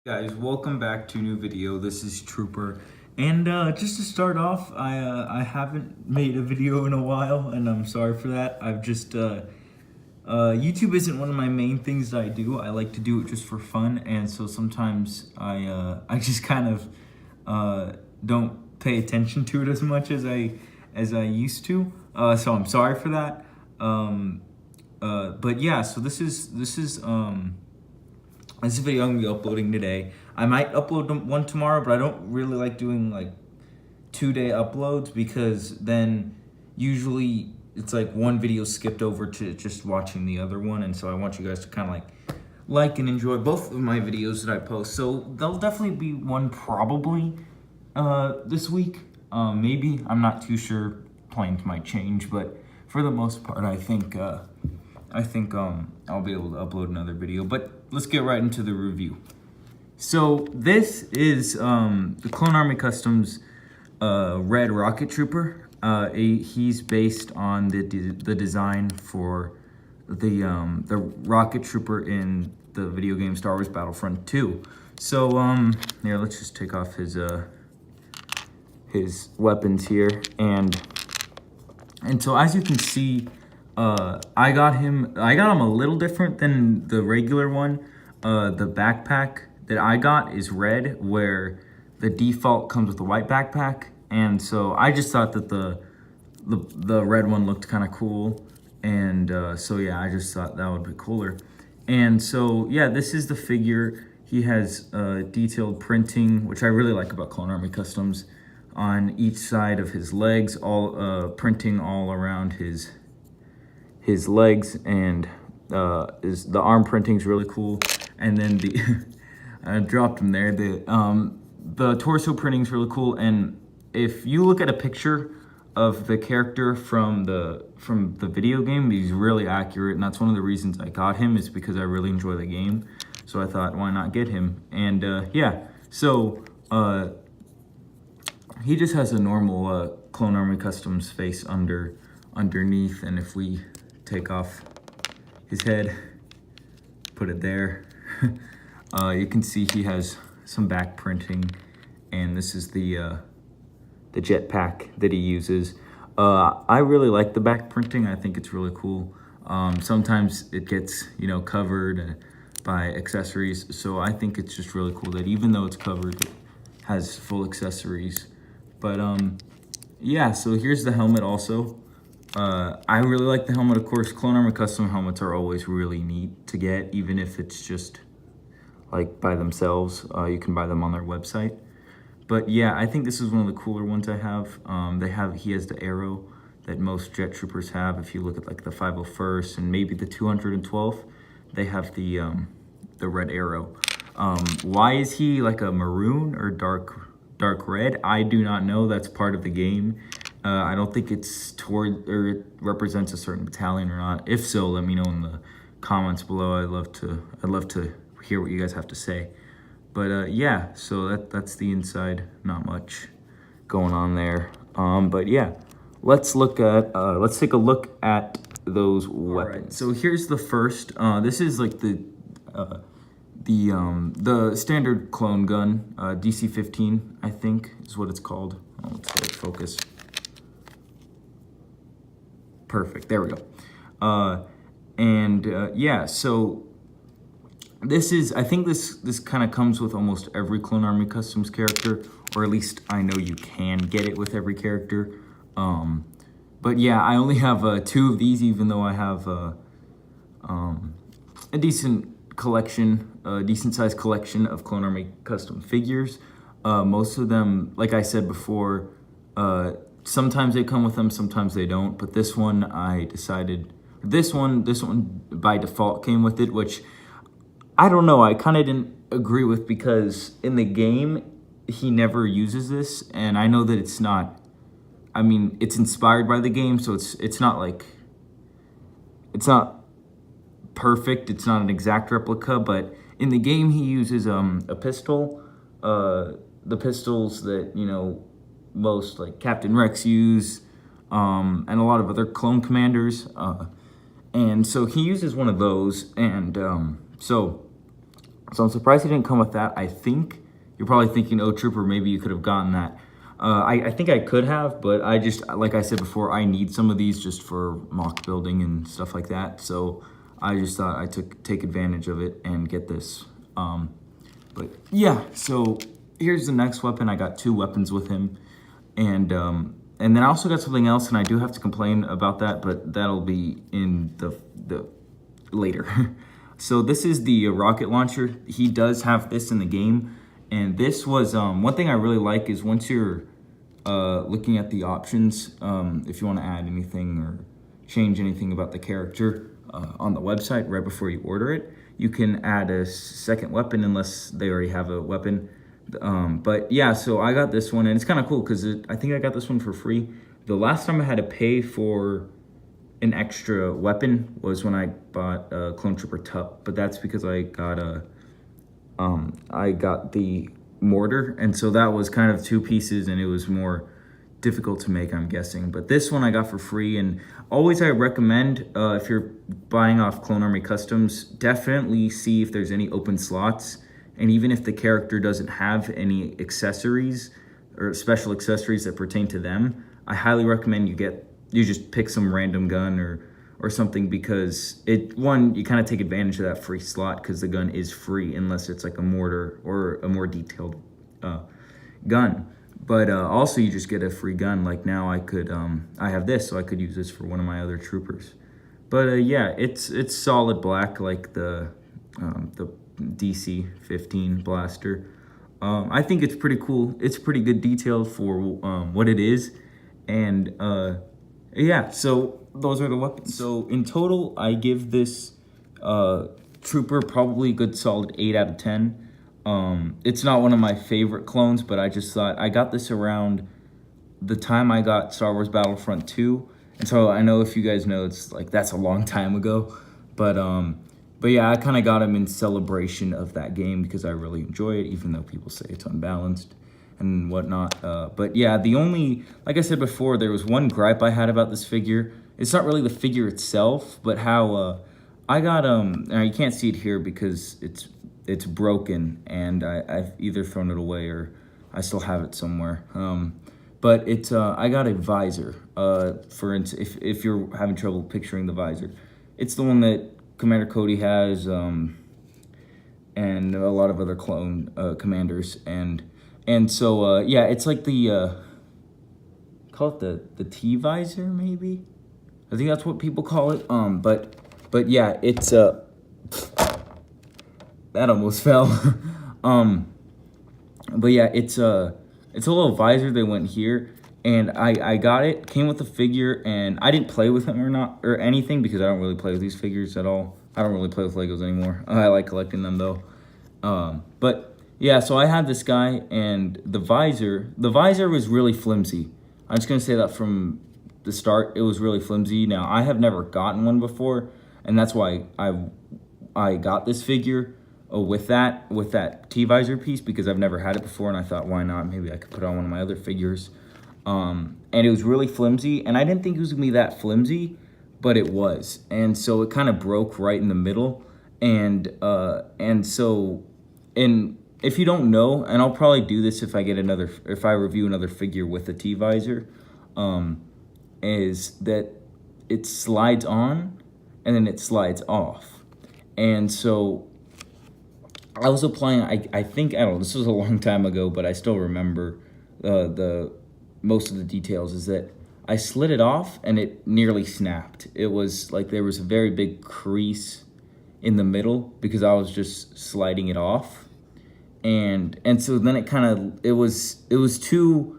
Guys, welcome back to a new video. This is Trooper, and just to start off, I haven't made a video in a while, and I'm sorry for that. I've just YouTube isn't one of my main things that I do. I like to do it just for fun, and so sometimes I just kind of don't pay attention to it as much as I used to. So I'm sorry for that. But yeah, so this is this video I'm gonna be uploading today. I might upload one tomorrow, but I don't really like doing like 2-day uploads because then usually it's like one video skipped over to just watching the other one, and so I want you guys to kind of like and enjoy both of my videos that I post. So there'll definitely be one probably this week. Maybe, I'm not too sure. Plans might change, but for the most part, I think I'll be able to upload another video. But let's get right into the review. So this is the Clone Army Customs Red Rocket Trooper. He's based on the design for the Rocket Trooper in the video game Star Wars Battlefront 2. So here, let's just take off his weapons here, and so as you can see, I got him a little different than the regular one. The backpack that I got is red, where the default comes with a white backpack, and so I just thought that the red one looked kind of cool, and so yeah, I just thought that would be cooler. And so yeah, this is the figure. He has detailed printing, which I really like about Clone Army Customs, on each side of his legs, all printing all around his legs, and the arm printing is really cool. And then I dropped him there. The torso printing is really cool. And if you look at a picture of the character from the video game, he's really accurate, and that's one of the reasons I got him, is because I really enjoy the game. So I thought, why not get him? And yeah, so he just has a normal Clone Army Customs face underneath, and if we take off his head, put it there, you can see he has some back printing, and this is the jetpack that he uses. I really like the back printing. I think it's really cool. Sometimes it gets, covered by accessories, so I think it's just really cool that even though it's covered, it has full accessories. But yeah, so here's the helmet also. I really like the helmet. Of course, Clone Army Custom helmets are always really neat to get, even if it's just like by themselves. You can buy them on their website. But yeah, I think this is one of the cooler ones I have. He has the arrow that most jet troopers have. If you look at like the 501st and maybe the 212th, they have the red arrow. Why is he like a maroon or dark red? I do not know. That's part of the game. I don't think it's toward, or it represents a certain battalion or not. If so, let me know in the comments below. I'd love to hear what you guys have to say. But yeah, so that's the inside. Not much going on there. But yeah, let's take a look at those weapons. Right, so here's the first. This is like the standard clone gun, DC-15, I think is what it's called. Oh, let's let it focus. Perfect, there we go. Yeah, so this is, I think this kind of comes with almost every Clone Army Customs character, or at least I know you can get it with every character. But yeah, I only have 2 of these, even though I have a decent collection, a decent sized collection of Clone Army Custom figures. Most of them, like I said before, sometimes they come with them, sometimes they don't. But this one, I decided, this one by default came with it, which I don't know, I kind of didn't agree with, because in the game, he never uses this, and I know that it's not, I mean, it's inspired by the game, so it's not like, it's not perfect, it's not an exact replica, but in the game, he uses a pistol, the pistols that, most like Captain Rex use, and a lot of other clone commanders, and so he uses one of those, and so So I'm surprised he didn't come with that. I think you're probably thinking, oh, Trooper, maybe you could have gotten that. I think I could have, but I just, like I said before, I need some of these just for mock building and stuff like that. So I just thought I take advantage of it and get this. But yeah, so here's the next weapon. I got 2 weapons with him. And then I also got something else, and I do have to complain about that, but that'll be in the later. So this is the rocket launcher. He does have this in the game, and this was one thing I really like is once you're looking at the options, if you want to add anything or change anything about the character on the website right before you order it, you can add a second weapon unless they already have a weapon. But yeah, so I got this one, and it's kind of cool because I think I got this one for free. The last time I had to pay for an extra weapon was when I bought a Clone Trooper Tup, but that's because I got the mortar, and so that was kind of 2 pieces, and it was more difficult to make, I'm guessing. But this one I got for free, and always I recommend, if you're buying off Clone Army Customs, definitely see if there's any open slots, and even if the character doesn't have any accessories or special accessories that pertain to them, I highly recommend you just pick some random gun or something, because you kind of take advantage of that free slot because the gun is free unless it's like a mortar or a more detailed gun. But also you just get a free gun. Like now I have this, so I could use this for one of my other troopers. But yeah, it's solid black like the DC-15 blaster. I think it's pretty cool. It's pretty good detail for what it is. And yeah, so those are the weapons. So in total, I give this trooper probably a good solid 8 out of 10. It's not one of my favorite clones, but I just thought I got this around the time I got Star Wars Battlefront 2. And so I know if you guys know, it's like that's a long time ago. But yeah, I kind of got him in celebration of that game because I really enjoy it, even though people say it's unbalanced and whatnot. But yeah, like I said before, there was one gripe I had about this figure. It's not really the figure itself, but how I got now you can't see it here because it's broken, and I've either thrown it away or I still have it somewhere. But it's I got a visor. For instance, if you're having trouble picturing the visor, it's the one that Commander Cody has, and a lot of other clone commanders, and so yeah, it's like call it the T visor, maybe. I think that's what people call it. But yeah, it's that almost fell. But yeah, it's a little visor that went here, and I got it. Came with the figure, and I didn't play with him or anything because I don't really play with these figures at all. I don't really play with Legos anymore. I like collecting them though. But yeah, so I had this guy, and the visor was really flimsy. I'm just gonna say that from the start, it was really flimsy. Now I have never gotten one before, and that's why I got this figure with that T-visor piece, because I've never had it before, and I thought, why not? Maybe I could put it on one of my other figures. And it was really flimsy, and I didn't think it was gonna be that flimsy, but it was. And so it kind of broke right in the middle. And if you don't know, and I'll probably do this if I review another figure with a T-visor, is that it slides on and then it slides off. And so I was applying, I think, I don't know, this was a long time ago, but I still remember the most of the details, is that I slid it off and it nearly snapped. It was like there was a very big crease in the middle because I was just sliding it off. And so then it was too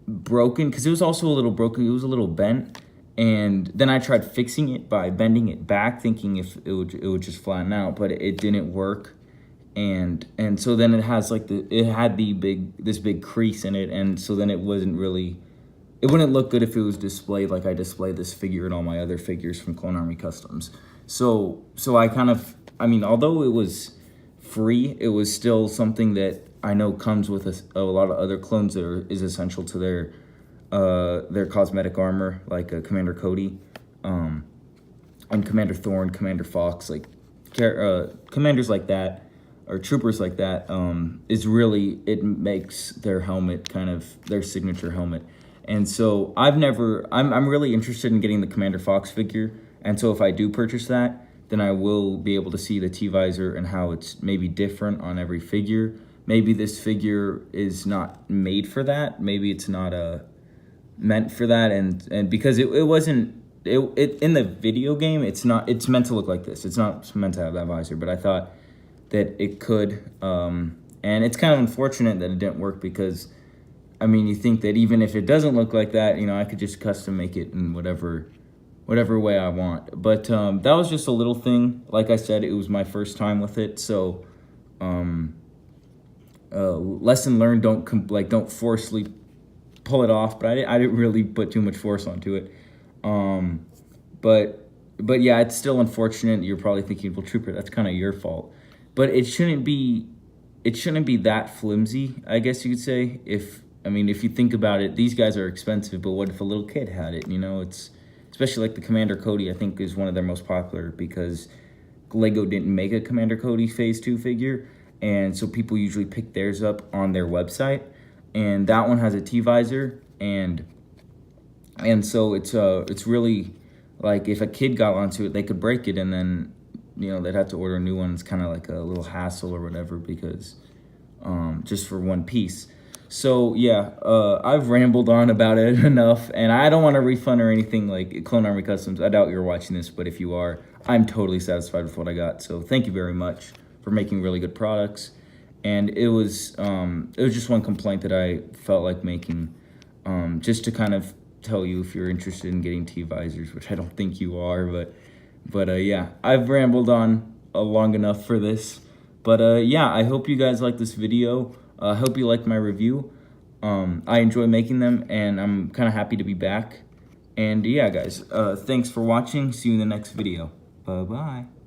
broken, because it was also a little broken, it was a little bent. And then I tried fixing it by bending it back, thinking if it would just flatten out, but it didn't work. And so then it had this big crease in it, and so then it wouldn't look good if it was displayed like I displayed this figure and all my other figures from Clone Army Customs. So I mean, although it was free, it was still something that I know comes with a lot of other clones that is essential to their cosmetic armor, like Commander Cody, and Commander Thorn, Commander Fox. Like, commanders like that, or troopers like that, is really, it makes their helmet kind of their signature helmet. And so I'm really interested in getting the Commander Fox figure. And so if I do purchase that, then I will be able to see the T-visor and how it's maybe different on every figure. Maybe this figure is not made for that. Maybe it's not meant for that. And because it wasn't, in the video game, it's meant to look like this. It's not meant to have that visor, but I thought that it could. And it's kind of unfortunate that it didn't work because, I mean, you think that even if it doesn't look like that, you know, I could just custom make it in whatever way I want. But that was just a little thing. Like I said, it was my first time with it, so lesson learned. Don't forcefully pull it off. But I didn't really put too much force onto it. But yeah, it's still unfortunate. You're probably thinking, well, Trooper, that's kind of your fault. But it shouldn't be that flimsy, I guess you could say. If you think about it, these guys are expensive, but what if a little kid had it? You know, it's, especially like the Commander Cody, I think is one of their most popular because Lego didn't make a Commander Cody Phase 2 figure, and so people usually pick theirs up on their website, and that one has a T-visor, and so it's really, like, if a kid got onto it, they could break it, and then, you know, they'd have to order a new one. It's kind of like a little hassle or whatever because just for one piece. So yeah, I've rambled on about it enough, and I don't want to refund or anything like Clone Army Customs. I doubt you're watching this, but if you are, I'm totally satisfied with what I got. So thank you very much for making really good products. And it was just one complaint that I felt like making, just to kind of tell you if you're interested in getting T-visors, which I don't think you are, but yeah, I've rambled on long enough for this. But yeah, I hope you guys like this video. I hope you liked my review. I enjoy making them, and I'm kind of happy to be back. And yeah, guys, thanks for watching. See you in the next video. Bye-bye.